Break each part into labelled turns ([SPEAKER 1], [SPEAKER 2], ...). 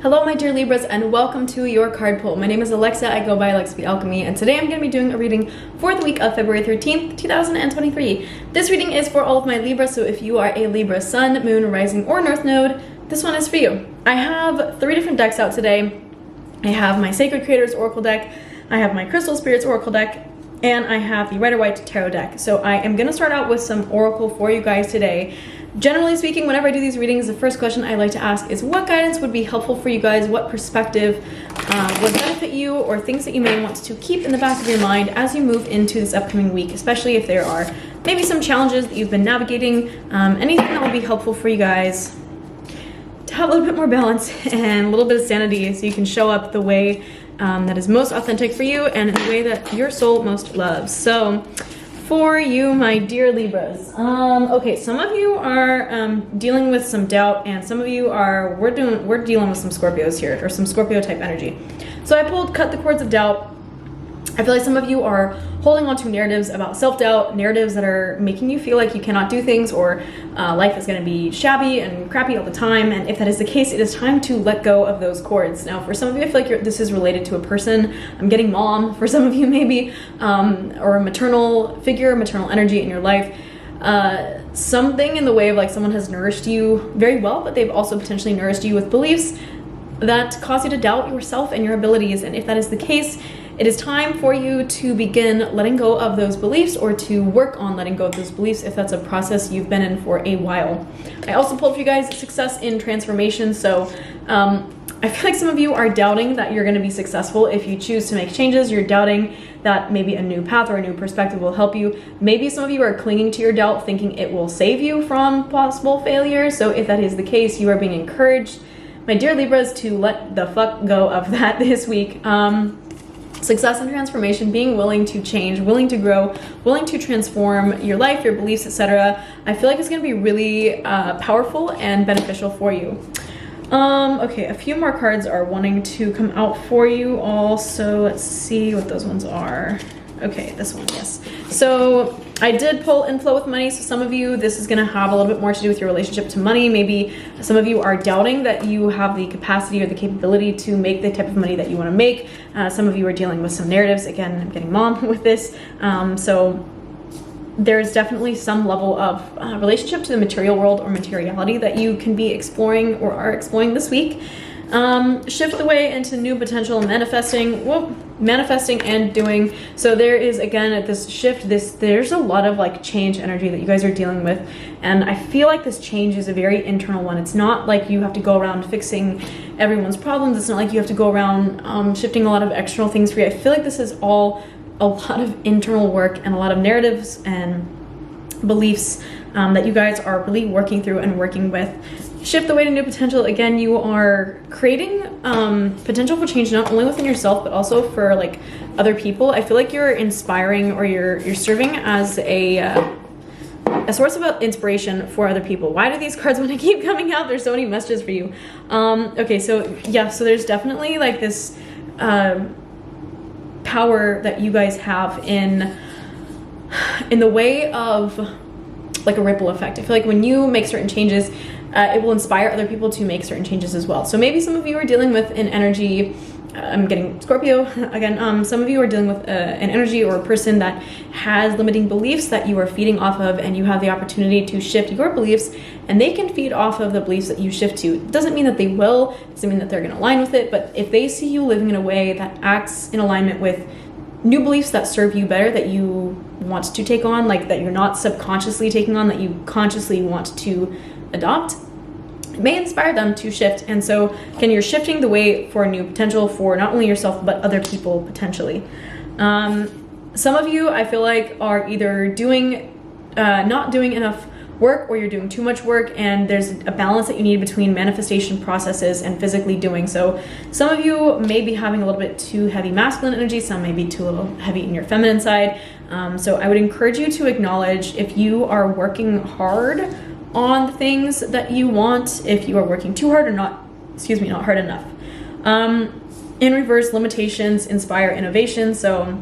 [SPEAKER 1] Hello my dear Libras and welcome to your card pull. My name is Alexa, I go by Alexa the Alchemy, and today I'm going to be doing a reading for the week of February 13th, 2023. This reading is for all of my Libras, so if you are a Libra Sun, Moon, Rising, or North Node, this one is for you. I have 3 different decks out today. I have my Sacred Creators Oracle deck, I have my Crystal Spirits Oracle deck, and I have the Rider-Waite Tarot deck. So I am going to start out with some Oracle for you guys today. Generally speaking, whenever I do these readings, the first question I like to ask is what guidance would be helpful for you guys, what perspective would benefit you, or things that you may want to keep in the back of your mind as you move into this upcoming week, especially if there are maybe some challenges that you've been navigating, anything that will be helpful for you guys to have a little bit more balance and a little bit of sanity so you can show up the way that is most authentic for you and in the way that your soul most loves. So for you, my dear Libras, okay, some of you are dealing with some doubt, and some of you are, we're dealing with some Scorpios here, or some Scorpio type energy. So I pulled Cut the Cords of Doubt. I feel like some of you are holding on to narratives about self-doubt, narratives that are making you feel like you cannot do things, or life is going to be shabby and crappy all the time. And if that is the case, it is time to let go of those cords. Now, for some of you, I feel like this is related to a person. I'm getting mom for some of you maybe, or a maternal figure, maternal energy in your life. Something in the way of like someone has nourished you very well, but they've also potentially nourished you with beliefs that cause you to doubt yourself and your abilities. And if that is the case, it is time for you to begin letting go of those beliefs, or to work on letting go of those beliefs if that's a process you've been in for a while. I also pulled for you guys success in transformation. So I feel like some of you are doubting that you're going to be successful if you choose to make changes. You're doubting that maybe a new path or a new perspective will help you. Maybe some of you are clinging to your doubt, thinking it will save you from possible failure. So if that is the case, you are being encouraged, my dear Libras, to let the fuck go of that this week. Success and transformation, being willing to change, willing to grow, willing to transform your life, your beliefs, etc. I feel like it's going to be really powerful and beneficial for you. Okay, a few more cards are wanting to come out for you all, so let's see what those ones are. Okay, this one, yes. So I did pull Inflow with Money. So some of you, this is going to have a little bit more to do with your relationship to money. Maybe some of you are doubting that you have the capacity or the capability to make the type of money that you want to make. Some of you are dealing with some narratives. Again, I'm getting mom with this. So there's definitely some level of relationship to the material world or materiality that you can be exploring or are exploring this week. Shift the way into new potential, manifesting and doing. So there is, again, at this shift, there's a lot of like change energy that you guys are dealing with, and I feel like this change is a very internal one. It's not like you have to go around fixing everyone's problems. It's not like you have to go around shifting a lot of external things for you. I feel like this is all a lot of internal work and a lot of narratives and beliefs that you guys are really working through and working with. Shift the way to new potential. Again, you are creating potential for change, not only within yourself, but also for like other people. I feel like you're inspiring, or you're serving as a source of inspiration for other people. Why do these cards want to keep coming out? There's so many messages for you. Okay, so yeah, so there's definitely like this power that you guys have in the way of like a ripple effect. I feel like when you make certain changes, it will inspire other people to make certain changes as well. So maybe some of you are dealing with an energy, I'm getting Scorpio again, some of you are dealing with an energy or a person that has limiting beliefs that you are feeding off of, and you have the opportunity to shift your beliefs, and they can feed off of the beliefs that you shift to. It doesn't mean that they will, it doesn't mean that they're going to align with it, but if they see you living in a way that acts in alignment with new beliefs that serve you better, that you want to take on, like that you're not subconsciously taking on, that you consciously want to adopt, it may inspire them to shift. And so again, you're shifting the way for a new potential for not only yourself but other people potentially. Some of you, I feel like, are either doing not doing enough work, or you're doing too much work, and there's a balance that you need between manifestation processes and physically doing. So some of you may be having a little bit too heavy masculine energy, some may be too little heavy in your feminine side. So I would encourage you to acknowledge if you are working hard on the things that you want, if you are working too hard or not hard enough. In reverse, limitations inspire innovation. So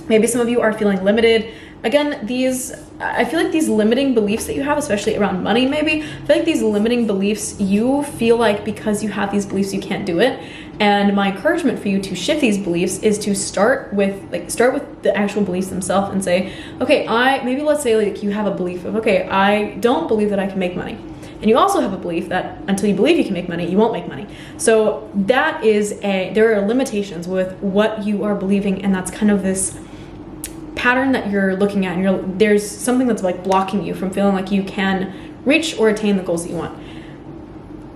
[SPEAKER 1] maybe some of you are feeling limited. Again, these I feel like these limiting beliefs that you have, especially around money maybe, I feel like these limiting beliefs, you feel like because you have these beliefs you can't do it. And my encouragement for you to shift these beliefs is to start with the actual beliefs themselves and say, okay, maybe let's say like you have a belief of, okay, I don't believe that I can make money. And you also have a belief that until you believe you can make money, you won't make money. So that is there are limitations with what you are believing, and that's kind of this pattern that you're looking at, and there's something that's like blocking you from feeling like you can reach or attain the goals that you want.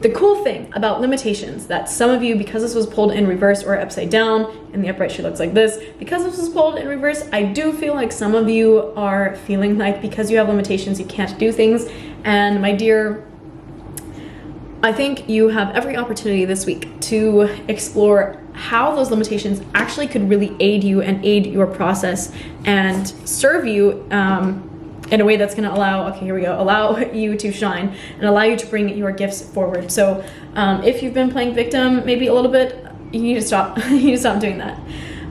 [SPEAKER 1] The cool thing about limitations that some of you, because this was pulled in reverse or upside down, and the upright she looks like this, because this was pulled in reverse, I do feel like some of you are feeling like because you have limitations, you can't do things. And my dear, I think you have every opportunity this week to explore how those limitations actually could really aid you and aid your process and serve you in a way that's going to allow you to shine and allow you to bring your gifts forward. So if you've been playing victim maybe a little bit, you need to stop. You need to stop doing that.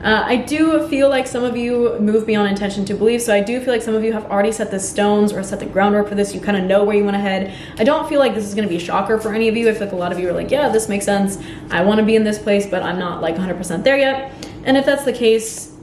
[SPEAKER 1] I do feel like some of you move beyond intention to belief, so I do feel like some of you have already set the stones or set the groundwork for this. You kind of know where you want to head. I don't feel like this is going to be a shocker for any of you. I feel like a lot of you are like, yeah, this makes sense. I want to be in this place, but I'm not like 100% there yet. And if that's the case,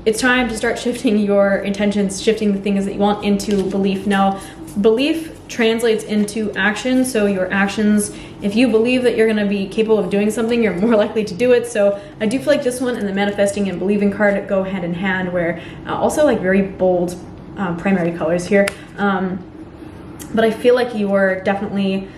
[SPEAKER 1] it's time to start shifting your intentions, shifting the things that you want into belief. Now, belief translates into action. So your actions, if you believe that you're going to be capable of doing something, you're more likely to do it. So I do feel like this one and the manifesting and believing card go hand in hand, where also like very bold primary colors here. But I feel like you are definitely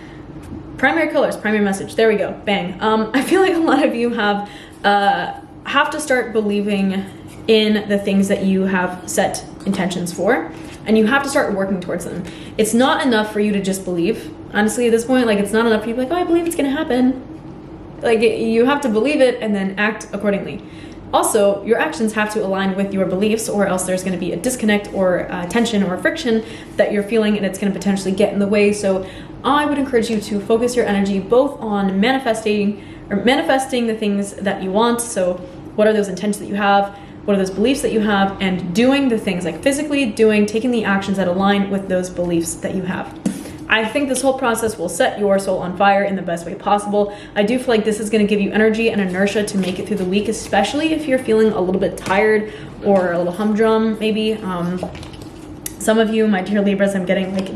[SPEAKER 1] primary colors, primary message. There we go. Bang. I feel like a lot of you have to start believing in the things that you have set intentions for, and you have to start working towards them. It's not enough for you to just believe. Honestly, at this point, like, it's not enough for you to be like, oh, I believe it's gonna happen. Like, you have to believe it and then act accordingly. Also, your actions have to align with your beliefs, or else there's gonna be a disconnect or tension or friction that you're feeling, and it's gonna potentially get in the way. So I would encourage you to focus your energy both on manifesting the things that you want. So what are those intentions that you have? What are those beliefs that you have? And doing the things, like physically taking the actions that align with those beliefs that you have. I think this whole process will set your soul on fire in the best way possible. I do feel like this is going to give you energy and inertia to make it through the week, especially if you're feeling a little bit tired or a little humdrum maybe. Some of you, my dear Libras, I'm getting like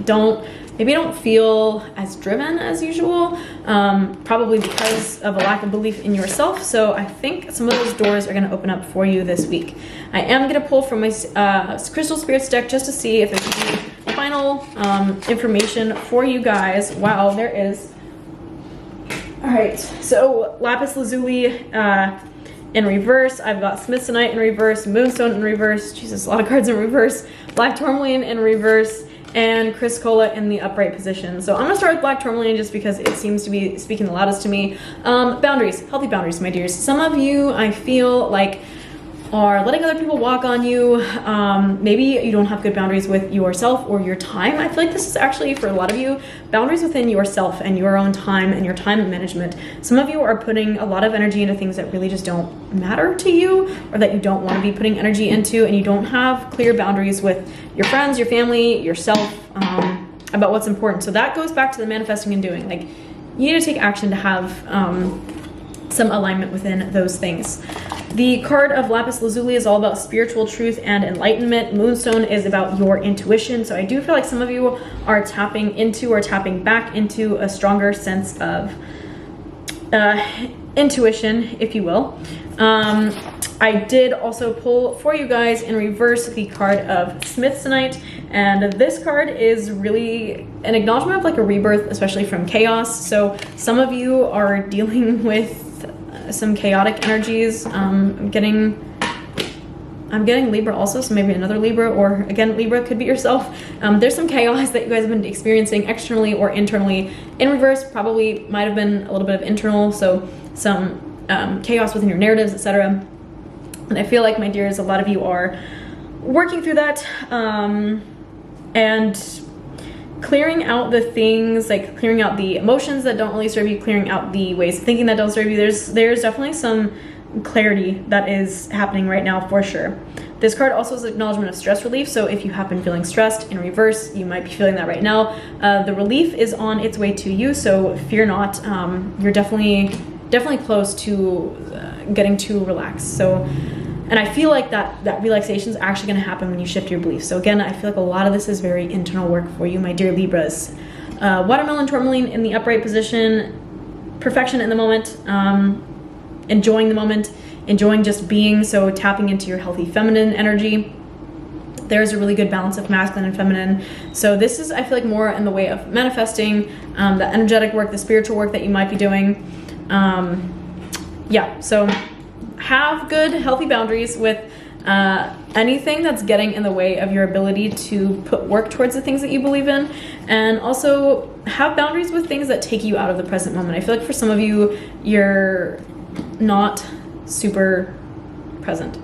[SPEAKER 1] maybe don't feel as driven as usual, probably because of a lack of belief in yourself. So I think some of those doors are going to open up for you this week. I am going to pull from my Crystal Spirits deck just to see if there's any final information for you guys. Wow, there is. All right, so Lapis Lazuli in reverse. I've got Smithsonite in reverse, Moonstone in reverse. Jesus, a lot of cards in reverse. Black Tourmaline in reverse, and Chris Cola in the upright position. So I'm gonna start with Black Tourmaline just because it seems to be speaking the loudest to me. Boundaries, healthy boundaries, my dears. Some of you, I feel like, are letting other people walk on you. Maybe you don't have good boundaries with yourself or your time. I feel like this is actually, for a lot of you, boundaries within yourself and your own time and your time management. Some of you are putting a lot of energy into things that really just don't matter to you, or that you don't want to be putting energy into, and you don't have clear boundaries with your friends, your family, yourself, about what's important. So that goes back to the manifesting and doing. Like, you need to take action to have some alignment within those things. The card of Lapis Lazuli is all about spiritual truth and enlightenment. Moonstone is about your intuition. So I do feel like some of you are tapping into or tapping back into a stronger sense of intuition, if you will. I did also pull for you guys in reverse the card of Smithsonite, and this card is really an acknowledgement of like a rebirth, especially from chaos. So some of you are dealing with some chaotic energies. I'm getting Libra also, so maybe another Libra, or again, Libra could be yourself. There's some chaos that you guys have been experiencing externally or internally. In reverse, probably might have been a little bit of internal, so some chaos within your narratives, etc. And I feel like, my dears, a lot of you are working through that and clearing out the things, like clearing out the emotions that don't really serve you, clearing out the ways of thinking that don't serve you. There's definitely some clarity that is happening right now, for sure. This card also is acknowledgement of stress relief. So if you have been feeling stressed in reverse, you might be feeling that right now. The relief is on its way to you, so fear not. You're definitely close to getting to relax. So, and I feel like that relaxation is actually going to happen when you shift your beliefs. So again, I feel like a lot of this is very internal work for you, my dear Libras. Watermelon tourmaline in the upright position, perfection in the moment, enjoying the moment, enjoying just being, so tapping into your healthy feminine energy. There's a really good balance of masculine and feminine. So this is, I feel like, more in the way of manifesting, the energetic work, the spiritual work that you might be doing. Yeah, so have good, healthy boundaries with anything that's getting in the way of your ability to put work towards the things that you believe in, and also have boundaries with things that take you out of the present moment. I feel like for some of you, you're not super present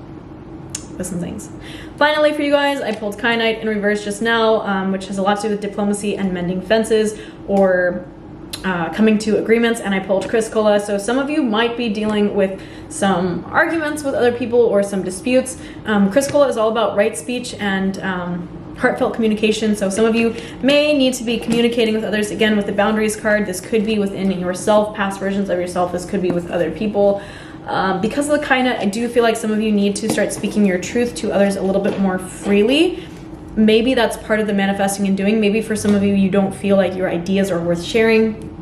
[SPEAKER 1] with some things. Finally, for you guys, I pulled Kyanite in reverse just now, which has a lot to do with diplomacy and mending fences, or coming to agreements, and I pulled Chrysacola. So some of you might be dealing with some arguments with other people or some disputes. Chrysacola is all about right speech and heartfelt communication. So some of you may need to be communicating with others. Again, with the boundaries card, this could be within yourself, past versions of yourself. This could be with other people. Because of the Kyanite, I do feel like some of you need to start speaking your truth to others a little bit more freely. Maybe that's part of the manifesting and doing. Maybe for some of you, you don't feel like your ideas are worth sharing,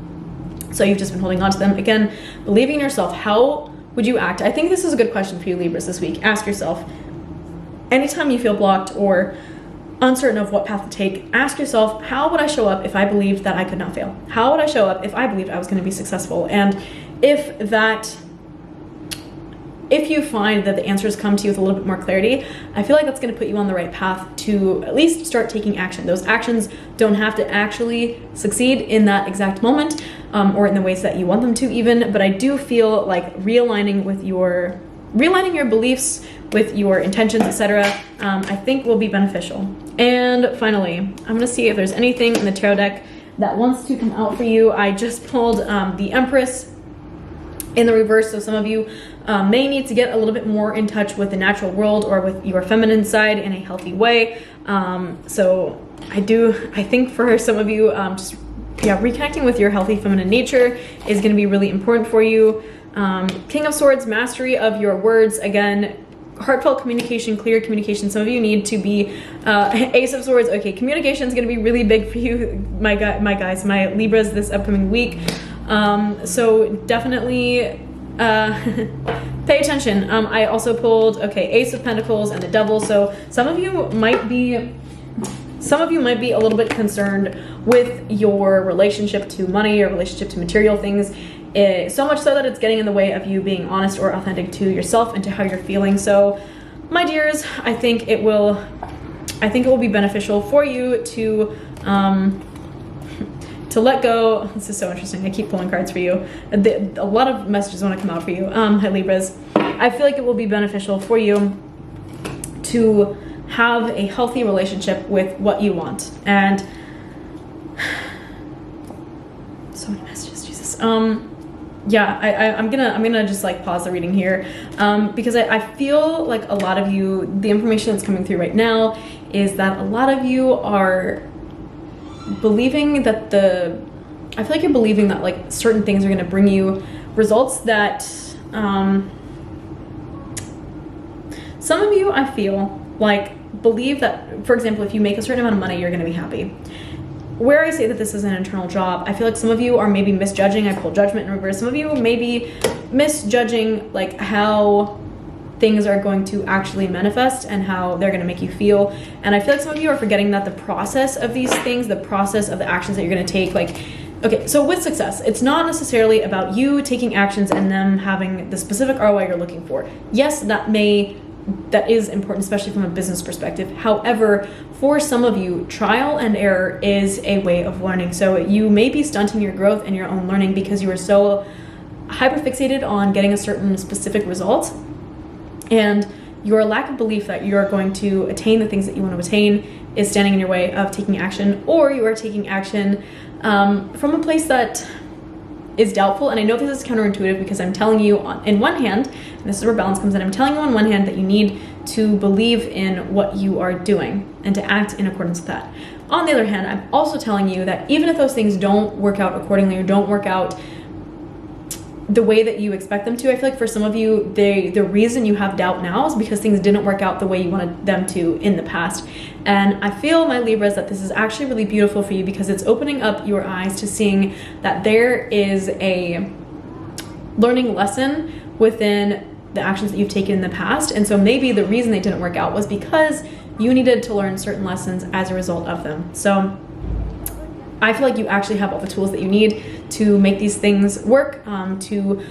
[SPEAKER 1] so you've just been holding on to them. Again, believing in yourself, how would you act? I think this is a good question for you Libras this week. Ask yourself, anytime you feel blocked or uncertain of what path to take, ask yourself, how would I show up if I believed that I could not fail? How would I show up if I believed I was going to be successful? And if you find that the answers come to you with a little bit more clarity, I feel like that's going to put you on the right path to at least start taking action. Those actions don't have to actually succeed in that exact moment, or in the ways that you want them to even, but I do feel like realigning your beliefs with your intentions, etc., I think will be beneficial. And finally, I'm going to see if there's anything in the tarot deck that wants to come out for you. I just pulled the Empress in the reverse, so some of you may need to get a little bit more in touch with the natural world or with your feminine side in a healthy way. So I think for some of you, reconnecting with your healthy feminine nature is going to be really important for you. King of Swords, mastery of your words. Again, heartfelt communication, clear communication. Some of you need to be Ace of Swords. Okay, communication is going to be really big for you, my guys, my Libras, this upcoming week. So definitely pay attention. I also pulled, Ace of Pentacles and the Devil. So some of you might be a little bit concerned with your relationship to money or relationship to material things, so much so that it's getting in the way of you being honest or authentic to yourself and to how you're feeling. So my dears, I think it will be beneficial for you to let go. This is so interesting. I keep pulling cards for you. A lot of messages want to come out for you, hi Libras. I feel like it will be beneficial for you to have a healthy relationship with what you want. And so many messages, Jesus. Yeah, I'm gonna just like pause the reading here, because I feel like a lot of you, the information that's coming through right now is that a lot of you are believing that I feel like you're believing that like certain things are going to bring you results that some of you, I feel like, believe that, for example, if you make a certain amount of money, you're going to be happy. Where I say that this is an internal job, I feel like some of you are maybe misjudging. I pull Judgment in reverse. Some of you may be misjudging like how things are going to actually manifest and how they're going to make you feel. And I feel like some of you are forgetting that the process of these things, the process of the actions that you're going to take, like, okay, so with success, it's not necessarily about you taking actions and them having the specific ROI you're looking for. Yes, that is important, especially from a business perspective. However, for some of you, trial and error is a way of learning. So you may be stunting your growth and your own learning because you are so hyper-fixated on getting a certain specific result, and your lack of belief that you're going to attain the things that you want to attain is standing in your way of taking action, or you are taking action from a place that is doubtful, and I know this is counterintuitive because I'm telling you in one hand, and this is where balance comes in, I'm telling you on one hand that you need to believe in what you are doing and to act in accordance with that. On the other hand, I'm also telling you that even if those things don't work out accordingly or don't work out the way that you expect them to, I feel like for some of you, the reason you have doubt now is because things didn't work out the way you wanted them to in the past. And I feel, my Libras, that this is actually really beautiful for you because it's opening up your eyes to seeing that there is a learning lesson within the actions that you've taken in the past. And so maybe the reason they didn't work out was because you needed to learn certain lessons as a result of them. So I feel like you actually have all the tools that you need to make these things work, to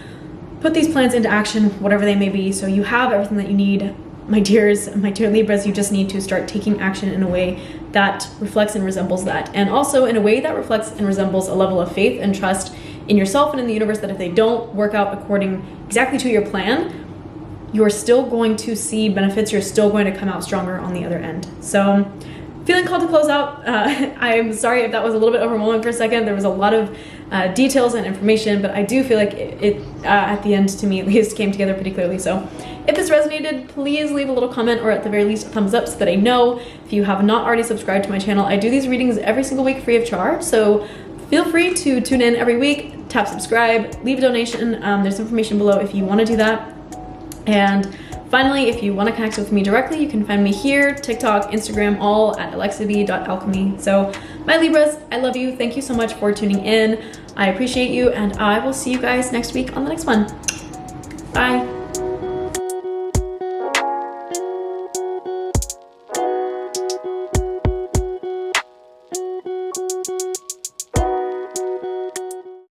[SPEAKER 1] put these plans into action, whatever they may be. So you have everything that you need, my dears, my dear Libras. You just need to start taking action in a way that reflects and resembles that. And also in a way that reflects and resembles a level of faith and trust in yourself and in the universe, that if they don't work out according exactly to your plan, you're still going to see benefits. You're still going to come out stronger on the other end. So feeling called to close out. I'm sorry if that was a little bit overwhelming for a second. There was a lot of details and information, but I do feel like it at the end, to me at least, came together pretty clearly. So if this resonated, please leave a little comment, or at the very least a thumbs up, so that I know. If you have not already subscribed to my channel, I do these readings every single week free of charge. So feel free to tune in every week, tap subscribe, leave a donation. There's information below if you want to do that. And finally, if you want to connect with me directly, you can find me here, TikTok, Instagram, all at alexab.alchemy. So my Libras, I love you. Thank you so much for tuning in. I appreciate you, and I will see you guys next week on the next one. Bye.